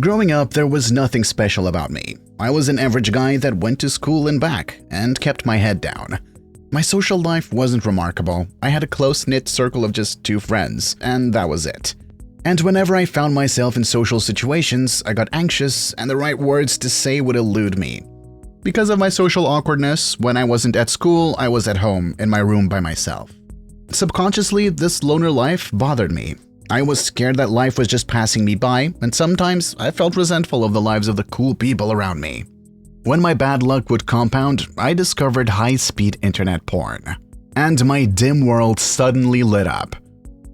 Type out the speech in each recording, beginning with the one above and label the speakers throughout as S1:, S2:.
S1: Growing up, there was nothing special about me. I was an average guy that went to school and back and kept my head down. My social life wasn't remarkable. I had a close-knit circle of just 2 friends, and that was it. And whenever I found myself in social situations, I got anxious and the right words to say would elude me. Because of my social awkwardness, when I wasn't at school, I was at home in my room by myself. Subconsciously, this loner life bothered me. I was scared that life was just passing me by, and sometimes I felt resentful of the lives of the cool people around me. When my bad luck would compound, I discovered high-speed internet porn. And my dim world suddenly lit up.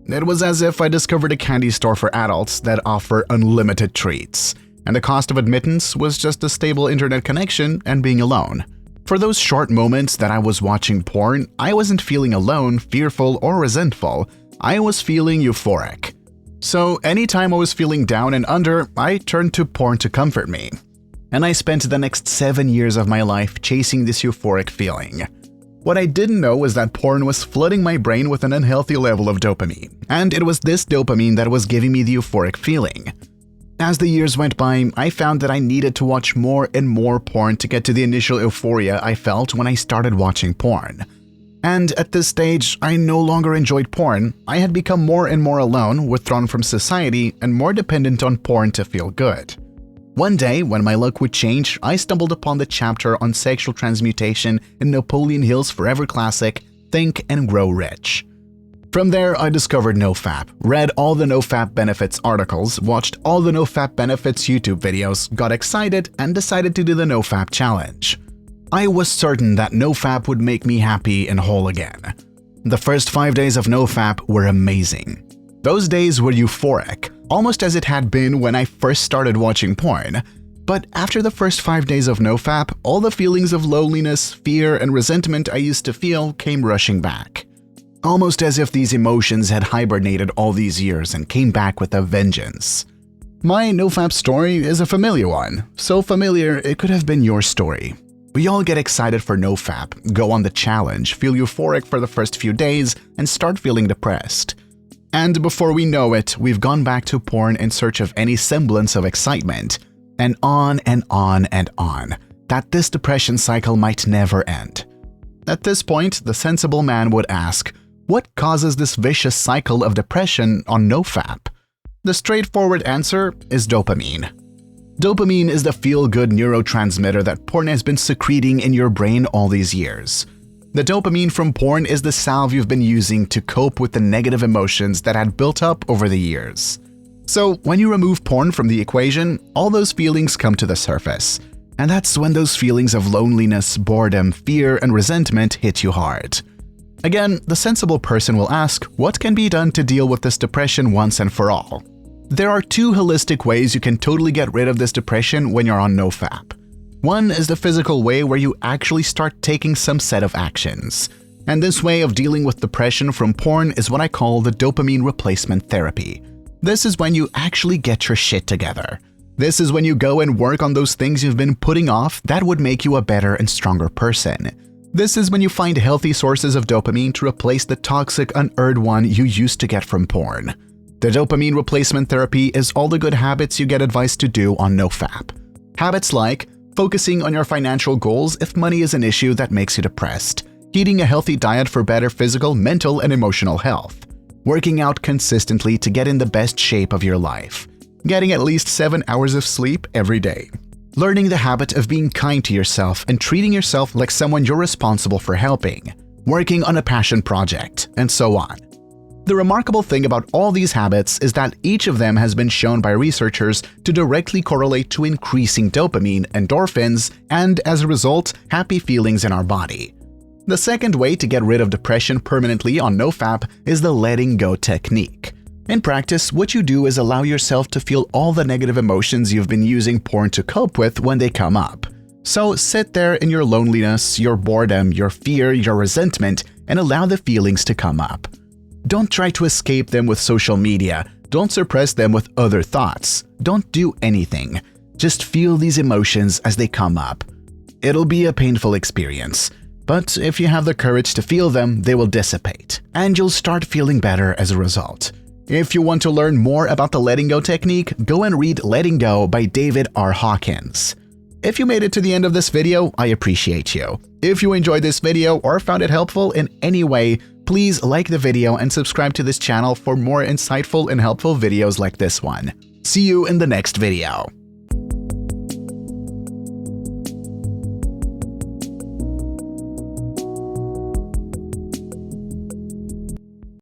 S1: It was as if I discovered a candy store for adults that offer unlimited treats, and the cost of admittance was just a stable internet connection and being alone. For those short moments that I was watching porn, I wasn't feeling alone, fearful, or resentful. I was feeling euphoric. So anytime I was feeling down and under, I turned to porn to comfort me. And I spent the next 7 years of my life chasing this euphoric feeling. What I didn't know was that porn was flooding my brain with an unhealthy level of dopamine, and it was this dopamine that was giving me the euphoric feeling. As the years went by, I found that I needed to watch more and more porn to get to the initial euphoria I felt when I started watching porn. And at this stage, I no longer enjoyed porn. I had become more and more alone, withdrawn from society, and more dependent on porn to feel good. One day, when my luck would change, I stumbled upon the chapter on sexual transmutation in Napoleon Hill's forever classic, Think and Grow Rich. From there, I discovered NoFap, read all the NoFap benefits articles, watched all the NoFap benefits YouTube videos, got excited, and decided to do the NoFap challenge. I was certain that NoFap would make me happy and whole again. The first 5 days of NoFap were amazing. Those days were euphoric, almost as it had been when I first started watching porn. But after the first 5 days of NoFap, all the feelings of loneliness, fear, and resentment I used to feel came rushing back. Almost as if these emotions had hibernated all these years and came back with a vengeance. My NoFap story is a familiar one, so familiar it could have been your story. We all get excited for NoFap, go on the challenge, feel euphoric for the first few days, and start feeling depressed. And before we know it, we've gone back to porn in search of any semblance of excitement. And on and on and on, that this depression cycle might never end. At this point, the sensible man would ask, what causes this vicious cycle of depression on NoFap? The straightforward answer is dopamine. Dopamine is the feel-good neurotransmitter that porn has been secreting in your brain all these years. The dopamine from porn is the salve you've been using to cope with the negative emotions that had built up over the years. So when you remove porn from the equation, all those feelings come to the surface. And that's when those feelings of loneliness, boredom, fear, and resentment hit you hard. Again, the sensible person will ask, what can be done to deal with this depression once and for all? There are 2 holistic ways you can totally get rid of this depression when you're on NoFap. One is the physical way where you actually start taking some set of actions. And this way of dealing with depression from porn is what I call the dopamine replacement therapy. This is when you actually get your shit together. This is when you go and work on those things you've been putting off that would make you a better and stronger person. This is when you find healthy sources of dopamine to replace the toxic, unearned one you used to get from porn. The dopamine replacement therapy is all the good habits you get advised to do on NoFap. Habits like focusing on your financial goals if money is an issue that makes you depressed, eating a healthy diet for better physical, mental, and emotional health, working out consistently to get in the best shape of your life, getting at least 7 hours of sleep every day, learning the habit of being kind to yourself and treating yourself like someone you're responsible for helping, working on a passion project, and so on. The remarkable thing about all these habits is that each of them has been shown by researchers to directly correlate to increasing dopamine, endorphins, and as a result, happy feelings in our body. The second way to get rid of depression permanently on NoFap is the letting go technique. In practice, what you do is allow yourself to feel all the negative emotions you've been using porn to cope with when they come up. So sit there in your loneliness, your boredom, your fear, your resentment, and allow the feelings to come up. Don't try to escape them with social media. Don't suppress them with other thoughts. Don't do anything. Just feel these emotions as they come up. It'll be a painful experience, but if you have the courage to feel them, they will dissipate, and you'll start feeling better as a result. If you want to learn more about the letting go technique, go and read Letting Go by David R. Hawkins. If you made it to the end of this video, I appreciate you. If you enjoyed this video or found it helpful in any way, please like the video and subscribe to this channel for more insightful and helpful videos like this one. See you in the next video.